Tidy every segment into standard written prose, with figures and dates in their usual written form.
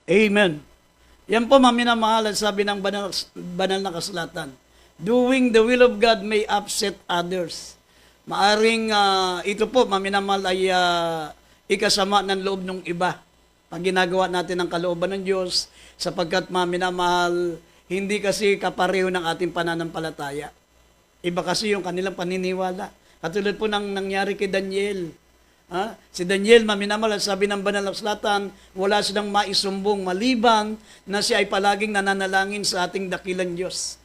Amen. Yan po, maminamahal, ang sabi ng banal na kasulatan. Doing the will of God may upset others. Maaring ito po, maminamahal, ay ikasama ng loob ng iba. Pag ginagawa natin ang kalooban ng Diyos, sapagkat maminamahal, hindi kasi kapareho ng ating pananampalataya. Iba kasi yung kanilang paniniwala. Katulad po ng nangyari kay Daniel. Si Daniel, maminamahal, sabi ng banal na kasulatan, wala silang maisumbong maliban na siya ay palaging nananalangin sa ating dakilang Diyos.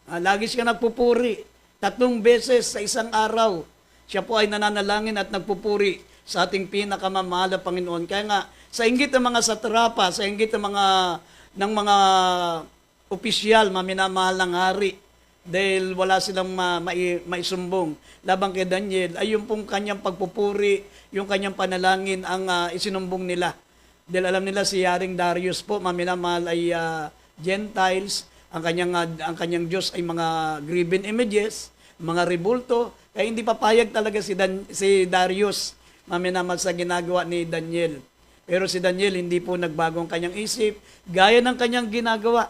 Lagi siya nagpupuri. 3 beses sa isang araw, siya po ay nananalangin at nagpupuri sa ating pinakamamahal na Panginoon. Kaya nga, sa inggit ng mga satrapa, sa inggit ng mga opisyal, maminamahal ng hari, dahil wala silang maisumbong labang kay Daniel, ay yung pong kanyang pagpupuri, yung kanyang panalangin ang isinumbong nila. Dahil alam nila si Haring Darius po, maminamahal, ay Gentiles, ang kanyang Diyos ay mga graven images, mga rebulto, kaya hindi papayag talaga si Darius, maminamahal, sa ginagawa ni Daniel. Pero si Daniel, hindi po nagbago ang kanyang isip, gaya ng kanyang ginagawa,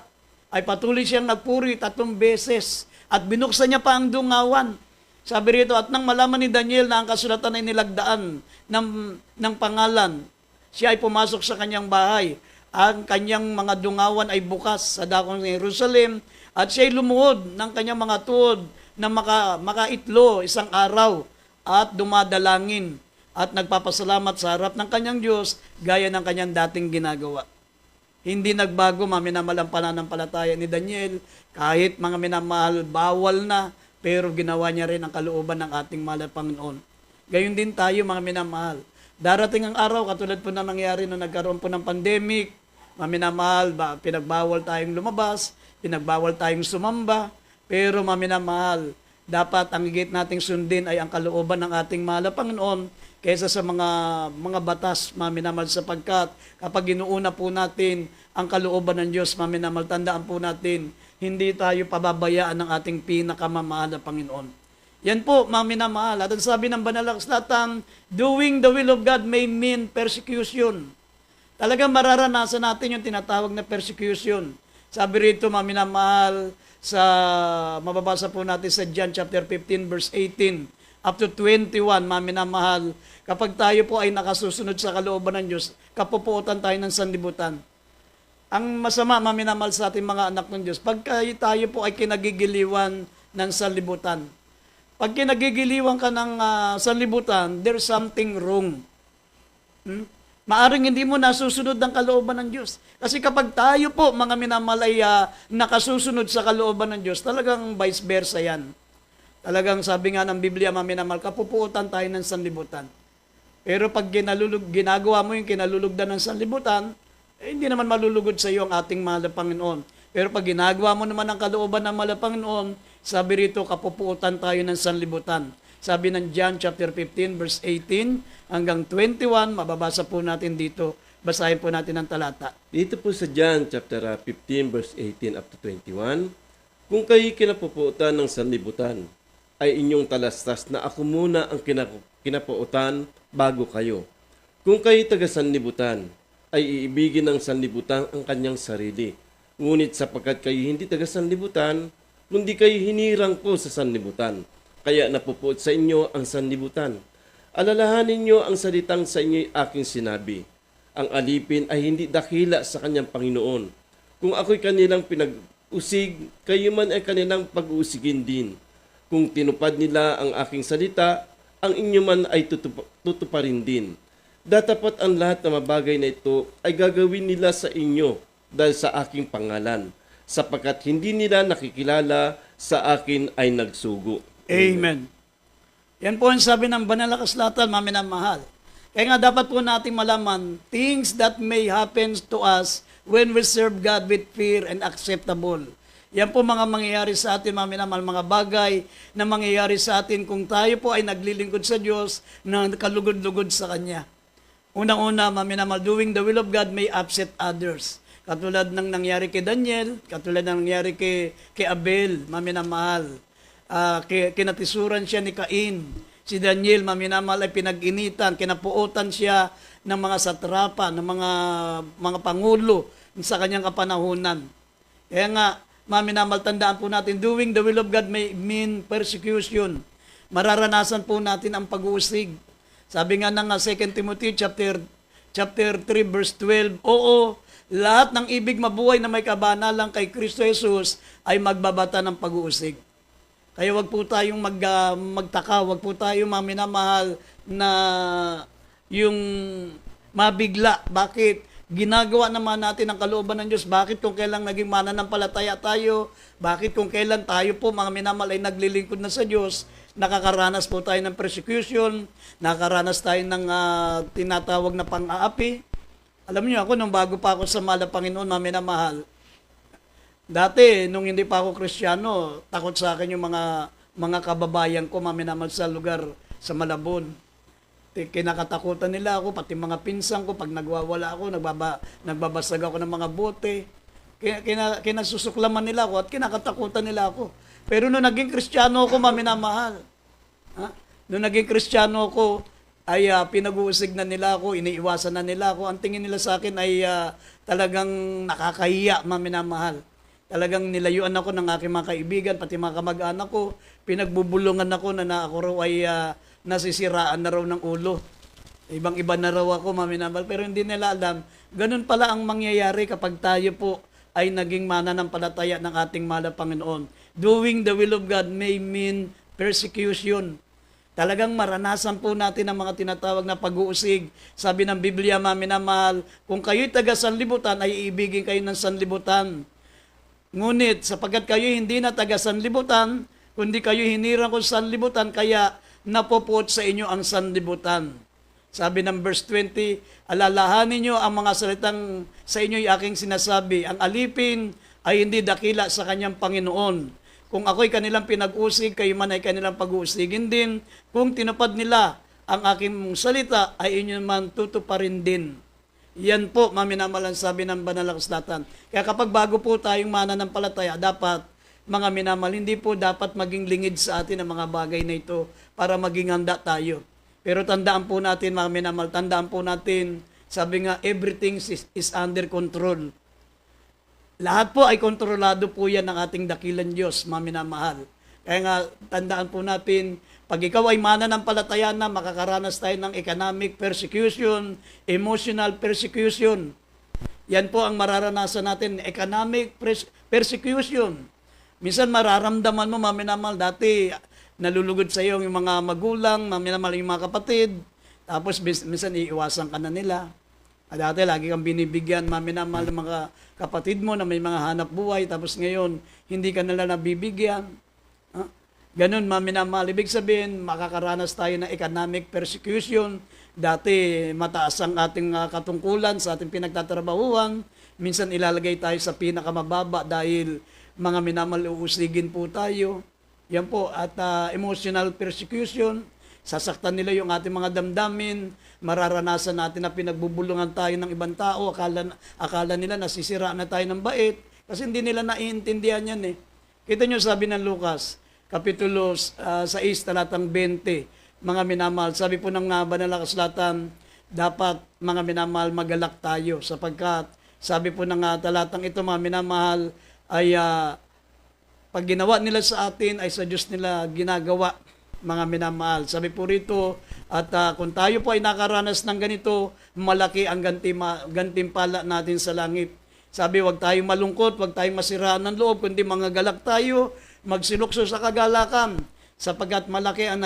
ay patuloy siyang nagpuri 3 beses at binuksan niya pa ang dungawan. Sabi rito, at nang malaman ni Daniel na ang kasulatan ay nilagdaan ng pangalan, siya ay pumasok sa kanyang bahay. Ang kanyang mga dungawan ay bukas sa dakong ng Jerusalem at siya ay lumuhod ng kanyang mga tuhod na makaitlo isang araw at dumadalangin at nagpapasalamat sa harap ng kanyang Diyos gaya ng kanyang dating ginagawa. Hindi nagbago, maminamahal, ang pananampalataya ni Daniel. Kahit mga minamahal, bawal na, pero ginawa niya rin ang kalooban ng ating mahal na Panginoon. Gayon din tayo, mga minamahal. Darating ang araw, katulad po na nangyari nung nagkaroon po ng pandemic, maminamahal, pinagbawal tayong lumabas, pinagbawal tayong sumamba, pero maminamahal, dapat ang higit nating sundin ay ang kalooban ng ating mahal na Panginoon kaysa sa mga batas, maminamahal, sapagkat kapag inuuna po natin ang kalooban ng Diyos, maminamahal, tandaan po natin, hindi tayo pababayaan ng ating pinakamamahal na Panginoon. Yan po, maminamahal. At ang sabi ng banal na kasulatan, doing the will of God may mean persecution. Talagang mararanasan natin yung tinatawag na persecution. Sabi rito, maminamahal, mababasa po natin sa John chapter 15 verse 18 up to 21, maminamahal, kapag tayo po ay nakasusunod sa kalooban ng Diyos, kapupuotan tayo ng sanlibutan. Ang masama, maminamahal, sa ating mga anak ng Diyos, pagka tayo po ay kinagigiliwan ng sanlibutan. Pag kinagigiliwan ka ng sanlibutan, there's something wrong. Maaring hindi mo nasusunod ng kalooban ng Diyos. Kasi kapag tayo po, mga minamahal, ay nakasusunod sa kalooban ng Diyos, talagang vice versa yan. Talagang sabi nga ng Biblia, maminamahal, kapupuotan tayo ng sanlibutan. Pero pag ginagawa mo yung kinalulugdan ng sanlibutan, hindi naman malulugod sa iyo ang ating mahal na Panginoon. Pero pag ginagawa mo naman ang kalooban ng mahal na Panginoon, sabi rito, kapupuotan tayo ng sanlibutan. Sabi ng John chapter 15 verse 18 hanggang 21, mababasa po natin dito. Basahin po natin ang talata. Dito po sa John chapter 15 verse 18 up to 21, kung kayo kinapupuotan ng sanlibutan, ay inyong talastas na ako muna ang kinapuotan bago kayo. Kung kayo taga-sanlibutan, ay iibigin ng sanlibutan ang kanyang sarili. Ngunit sapagkat kayo hindi taga-sanlibutan, kundi kayo hinirang ko sa sanlibutan, kaya napupuot sa inyo ang sanlibutan. Alalahanin niyo ang salitang sa inyo'y aking sinabi. Ang alipin ay hindi dakila sa kanyang Panginoon. Kung ako'y kanilang pinag-usig, kayo man ay kanilang pag-uusigin din. Kung tinupad nila ang aking salita, ang inyo man ay tutuparin din. Datapat ang lahat ng mabagay na ito ay gagawin nila sa inyo dahil sa aking pangalan, sapagkat hindi nila nakikilala sa akin ay nagsugo. Amen. Yan po ang sabi ng banal na kasulatan, maminamahal. Kaya nga dapat po natin malaman, things that may happen to us when we serve God with fear and acceptable. Yan po mga mangyayari sa atin, maminamahal, mga bagay na mangyayari sa atin kung tayo po ay naglilingkod sa Diyos na kalugod-lugod sa Kanya. Unang-una, maminamahal, doing the will of God may upset others. Katulad ng nangyari kay Daniel, katulad ng nangyari kay Abel, maminamahal. Kinatisuran siya ni Cain. Si Daniel, maminamahal, ay pinag-initan, kinapuotan siya ng mga satrapa, ng mga pangulo sa kanyang kapanahunan. Kaya nga, maminamahal, tandaan po natin, doing the will of God may mean persecution. Mararanasan po natin ang pag-uusig. Sabi nga ng 2 Timothy chapter 3 verse 12, oo, lahat ng ibig mabuhay na may kabanalan kay Kristo Jesus ay magbabata ng pag-uusig. Kaya wag po tayong magtaka, wag po tayong maminamahal na yung mabigla. Bakit? Ginagawa naman natin ang kalooban ng Diyos. Bakit kung kailan naging mananampalataya tayo? Bakit kung kailan tayo po, mga minamahal, ay naglilingkod na sa Diyos, nakakaranas po tayo ng persecution, nakakaranas tayo ng tinatawag na pang-aapi. Alam niyo ako, nung bago pa ako sa mahal na Panginoon, mga minamahal, dati, nung hindi pa ako Kristiyano, takot sa akin yung mga kababayan ko, mga minamahal, sa lugar sa Malabon. Kinakatakutan nila ako, pati mga pinsan ko, pag nagwawala ako, nagbabasag ako ng mga bote. Kinasusuklaman nila ako at kinakatakutan nila ako. Pero nung naging Kristiyano ako, maminamahal. Nung naging Kristiyano ako, ay pinag-uusig na nila ako, iniiwasan na nila ako. Ang tingin nila sa akin ay talagang nakakahiya, maminamahal. Talagang nilayuan ako ng aking mga kaibigan, pati mga kamag-anak ko. Pinagbubulungan ako na ako raw ay nasisiraan na raw ng ulo. Ibang-iba na raw ako, maminamahal. Pero hindi nila alam, ganun pala ang mangyayari kapag tayo po ay naging mananampalataya ng ating mahal na Panginoon. Doing the will of God may mean persecution. Talagang maranasan po natin ang mga tinatawag na pag-uusig. Sabi ng Biblia, maminamahal, kung kayo'y taga-sanlibutan, ay iibigin kayo ng sanlibutan. Ngunit, sapagkat kayo hindi na taga-sanlibutan, kundi kayo hinirang ko sanlibutan, kaya napopuot sa inyo ang sanlibutan. Sabi ng verse 20, alalahanin nyo ang mga salitang sa inyo'y aking sinasabi. Ang alipin ay hindi dakila sa kanyang Panginoon. Kung ako'y kanilang pinag-usig, kayo man ay kanilang pag-uusigin din. Kung tinupad nila ang aking salita, ay inyo man tutuparin din. Yan po, maminamalan, sabi ng banal na kasulatan. Kaya kapag bago po tayong mananampalataya, dapat, mga minamal, hindi po dapat maging lingid sa atin ang mga bagay na ito para maging handa tayo. Pero tandaan po natin, mga minamal, tandaan po natin, sabi nga, everything is under control. Lahat po ay kontrolado po yan ng ating dakilan Diyos, mga minamahal. Kaya nga, tandaan po natin, pag ikaw ay mananampalataya na, makakaranas tayo ng economic persecution, emotional persecution. Yan po ang mararanasan natin, economic persecution. Minsan mararamdaman mo, mga minamahal, dati nalulugod sa iyo yung mga magulang, mga minamahal, yung mga kapatid. Tapos minsan iiwasan ka na nila. Dati lagi kang binibigyan, mga minamahal, ng mga kapatid mo na may mga hanap buhay. Tapos ngayon, hindi ka nila nabibigyan. Ganun, mga minamahal. Ibig sabihin, makakaranas tayo ng economic persecution. Dati mataas ang ating katungkulan sa ating pinagtatrabahuan. Minsan ilalagay tayo sa pinakamababa dahil mga minamahal, uusigin po tayo. Yan po, at emotional persecution, sasaktan nila yung ating mga damdamin, mararanasan natin na pinagbubulungan tayo ng ibang tao, akala nila nasisira na tayo ng bait, kasi hindi nila naiintindihan yan eh. Kita nyo sabi ng Lucas, Kapitulo 6, talatang 20, mga minamahal, sabi po ng banal na kasulatan, dapat mga minamahal magalak tayo, sapagkat sabi po ng talatang ito, mga minamahal, ay pag ginawa nila sa atin ay sa Diyos nila ginagawa, mga minamahal. Sabi po rito, at kung tayo po ay nakaranas ng ganito, malaki ang gantimpala natin sa langit. Sabi, wag tayong malungkot, wag tayong masiraan ng loob, kundi mga galak tayo, magsilukso sa kagalakan, sapagkat malaki ang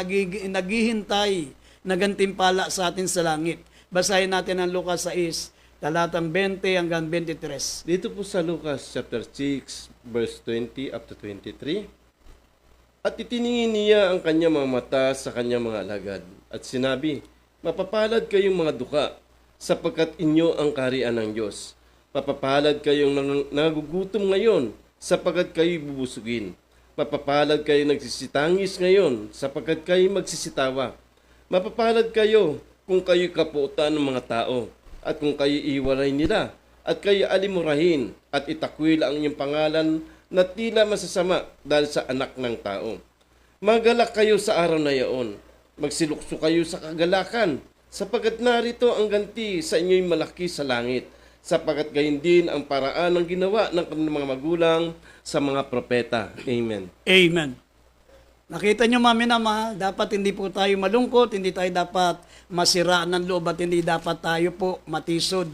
naghihintay na gantimpala sa atin sa langit. Basahin natin ang Lucas 6, talatang 20 hanggang 23. Dito po sa Lucas chapter 6, verse 20 up to 23. At itiningin niya ang kanyang mga mata sa kanyang mga alagad at sinabi, mapapalad kayong mga duka, sapagkat inyo ang kaharian ng Diyos. Mapapalad kayong nagugutom ngayon, sapagkat kayo'y bubusugin. Mapapalad kayong nagsisitangis ngayon, sapagkat kayo'y magsisitawa. Mapapalad kayo kung kayo'y kapuutan ng mga tao, at kung kayo iwalay nila, at kayo alimurahin, at itakwil ang inyong pangalan na tila masasama dahil sa anak ng tao. Magalak kayo sa araw na iyon, magsilukso kayo sa kagalakan, sapagkat narito ang ganti sa inyo'y malaki sa langit, sapagkat gayon din ang paraan ng ginawa ng kanilang mga magulang sa mga propeta. Amen. Amen. Nakita nyo, mami na mahal, dapat hindi po tayo malungkot, hindi tayo dapat masiraan ng loob at hindi dapat tayo po matisod.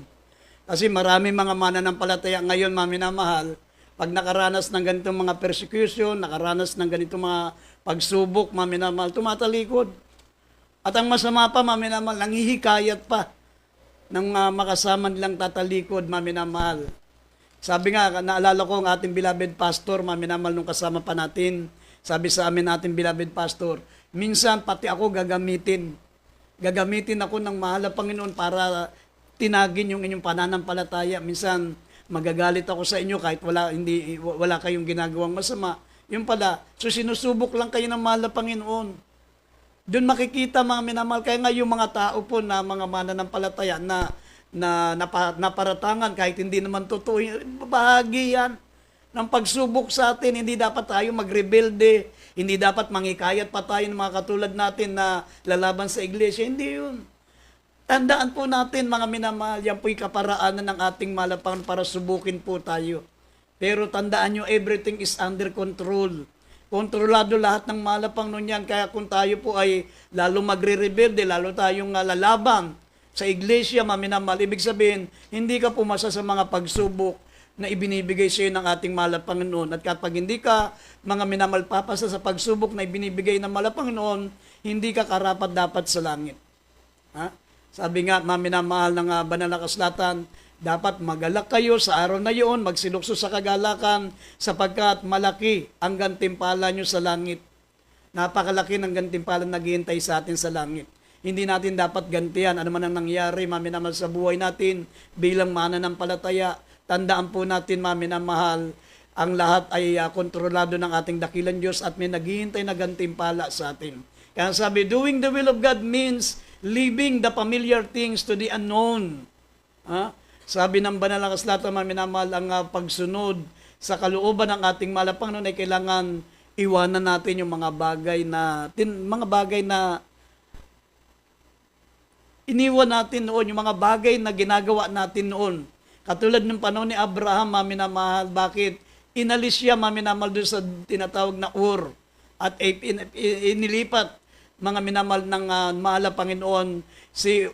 Kasi marami mga mananampalataya ngayon, mami na mahal, pag nakaranas ng ganitong mga persecution, nakaranas ng ganitong mga pagsubok, mami na mahal, tumatalikod. At ang masama pa, mami na mahal, nanghihikayat pa ng makasama nilang tatalikod, mami na mahal. Sabi nga, naalala ko ang ating beloved pastor, mami na mahal, nung kasama pa natin, sabi sa amin natin, beloved pastor, minsan pati ako gagamitin. Gagamitin ako ng mahal na Panginoon para tinagin yung inyong pananampalataya. Minsan magagalit ako sa inyo kahit wala kayong ginagawang masama. Yung pala, so sinusubok lang kayo ng mahal na Panginoon. Doon makikita mga minamahal. Kaya nga yung mga tao po na mga mananampalataya na naparatangan kahit hindi naman totoo, bahagi yan ng pagsubok sa atin. Hindi dapat tayo magrebelde, hindi dapat mangikayat pa tayo ng mga katulad natin na lalaban sa iglesia. Hindi yun. Tandaan po natin, mga minamahal, yan po'y kaparaanan ng ating malapangan para subukin po tayo. Pero tandaan nyo, everything is under control. Kontrolado lahat ng malapang nun yan. Kaya kung tayo po ay lalo magre-rebelde, lalo tayong lalaban sa iglesia, mga minamahal, ibig sabihin, hindi ka pumasa sa mga pagsubok na ibinibigay sa iyo ng ating mahal na Panginoon. At kapag hindi ka, mga minamahal, papasa sa pagsubok na ibinibigay ng mahal na Panginoon, hindi ka karapat dapat sa langit. Ha? Sabi nga, mga minamahal ng banal na kasulatan, dapat magalak kayo sa araw na iyon, magsilukso sa kagalakan, sapagkat malaki ang gantimpala nyo sa langit. Napakalaki ng gantimpala na naghihintay sa atin sa langit. Hindi natin dapat gantihan ano man ang nangyari, mga minamahal, sa buhay natin bilang mananampalataya. Tandaan po natin, mga minamahal, ang lahat ay kontrolado ng ating dakilang Diyos at may naghihintay na gantimpala sa atin. Kaya sabi, doing the will of God means leaving the familiar things to the unknown. Ha? Sabi ng banal na kasulatan, mga minamahal, ang pagsunod sa kalooban ng ating mahal na Panginoon ay kailangan iwanan natin yung mga bagay na iniwan natin noon, yung mga bagay na ginagawa natin noon. Katulad ng panahon ni Abraham, mga minamahal, bakit inalis siya, mga minamahal, doon sa tinatawag na Ur at inilipat, mga minamahal, ng mahal na Panginoon si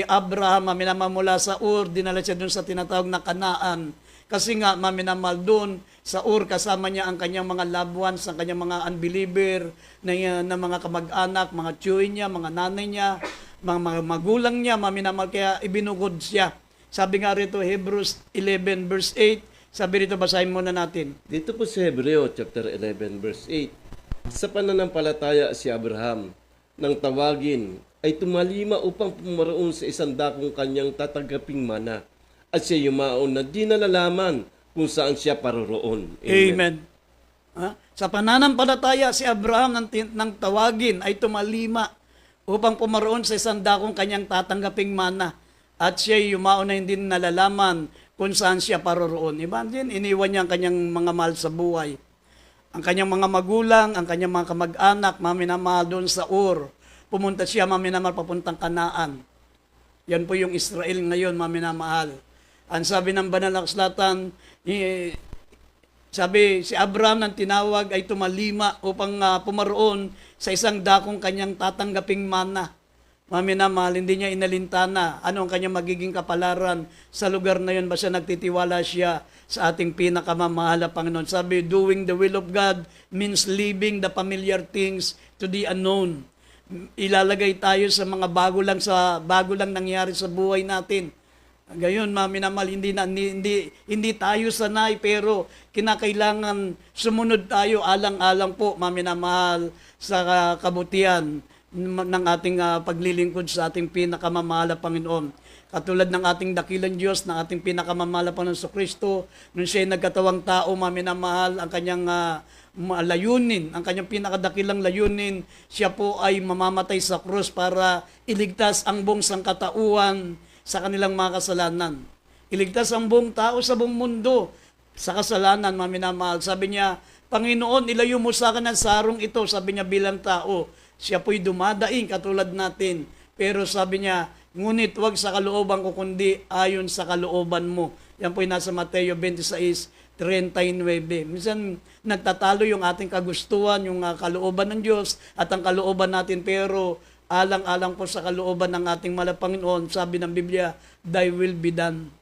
Abraham, mga minamahal, mula sa Ur, dinala siya doon sa tinatawag na Kanaan. Kasi nga, mga minamahal, doon sa Ur, kasama niya ang kanyang mga loved ones, ang kanyang mga unbeliever na mga kamag-anak, mga tiyuhin niya, mga nanay niya, mga magulang niya, mga minamahal, kaya ibinugod siya. Sabi nga rito, Hebrews 11 verse 8, sabi rito, basahin muna natin. Dito po sa Hebreo chapter 11 verse 8, sa pananampalataya si Abraham nang tawagin ay tumalima upang pumaroon sa isang dakong kanyang tatanggaping mana at siya yumaon na di nalalaman kung saan siya paroroon. Amen. Ha? Sa pananampalataya si Abraham nang tawagin ay tumalima upang pumaroon sa isang dakong kanyang tatanggaping mana. At siya yumaon na hindi nalalaman kung saan siya paroroon. Iba din, iniwan niya ang kanyang mga mahal sa buhay. Ang kanyang mga magulang, ang kanyang mga kamag-anak, mga minamahal doon sa Ur. Pumunta siya, mga minamahal, papuntang Kanaan. Yan po yung Israel ngayon, mga minamahal. Ang sabi ng banal na kasulatan, sabi, si Abraham nang tinawag ay tumalima upang pumaroon sa isang dakong kanyang tatanggaping mana. Mga minamahal, hindi niya inalintana ano ang kanyang magiging kapalaran sa lugar na yun. Basta nagtitiwala siya sa ating pinakamamahal na Panginoon. Sabi, doing the will of God means leaving the familiar things to the unknown. Ilalagay tayo sa mga bago lang nangyari sa buhay natin. Gayon, mga minamahal, hindi tayo sanay, pero kinakailangan sumunod tayo alang-alang po, mga minamahal, sa kabutihan ng ating paglilingkod sa ating pinakamamahal na Panginoon. Katulad ng ating dakilang Diyos, ng ating pinakamamahal na Panginoon sa Kristo, nung siya ay nagkatawang tao, mga minamahal, ang kanyang layunin, ang kanyang pinakadakilang layunin, siya po ay mamamatay sa krus para iligtas ang buong sangkatauhan sa kanilang mga kasalanan. Iligtas ang buong tao sa buong mundo sa kasalanan, mga minamahal. Sabi niya, Panginoon, ilayo mo sa akin ang sarong ito, sabi niya bilang tao. Siya po'y dumadaing katulad natin. Pero sabi niya, ngunit wag sa kalooban ko kundi ayon sa kalooban mo. Yan po'y nasa Mateo 26:39. Minsan nagtatalo yung ating kagustuhan, yung kalooban ng Diyos at ang kalooban natin. Pero alang-alang po sa kalooban ng ating Panginoon, sabi ng Biblia, thy will be done.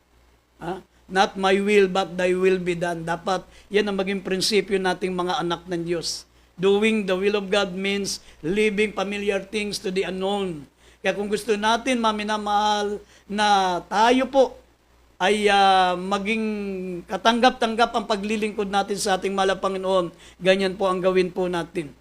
Not my will, but thy will be done. Dapat yan ang maging prinsipyo nating mga anak ng Diyos. Doing the will of God means leaving familiar things to the unknown. Kaya kung gusto natin, maminamahal, na tayo po ay maging katanggap-tanggap ang paglilingkod natin sa ating Panginoon, ganyan po ang gawin po natin.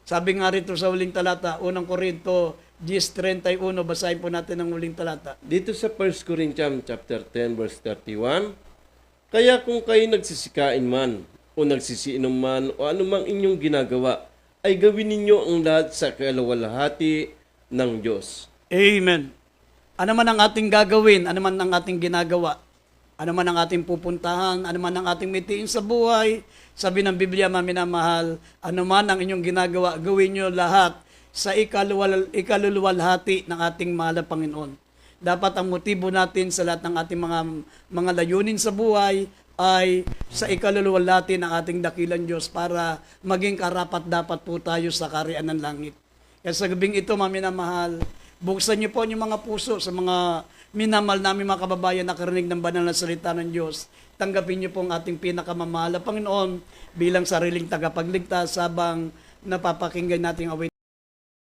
Sabi nga rito sa huling talata, 1 Korinto 10:31, basahin po natin ang huling talata. Dito sa 1 Corinthians chapter 10 verse 31, kaya kung kayo nagsisikain man o nagsisiinom man o anumang inyong ginagawa, ay gawin ninyo ang lahat sa kaluwalhati ng Diyos. Amen. Ano man ang ating gagawin, ano man ang ating ginagawa, ano man ang ating pupuntahan, ano man ang ating mitiin sa buhay, sabi ng Biblia, maminamahal, ano man ang inyong ginagawa, gawin nyo lahat sa ikaluluwalhati ng ating mahal na Panginoon. Dapat ang motibo natin sa lahat ng ating mga layunin sa buhay ay sa ikaluluwalhati ng ating dakilang Diyos para maging karapat-dapat po tayo sa kaharian ng langit. Kaya sa gabing ito, maminamahal, buksan niyo po ang mga puso sa mga minamahal namin mga kababayan na karinig ng banal na salita ng Diyos. Tanggapin niyo po ang ating pinakamamahal na Panginoon bilang sariling tagapagligtas habang napapakinggan natin awit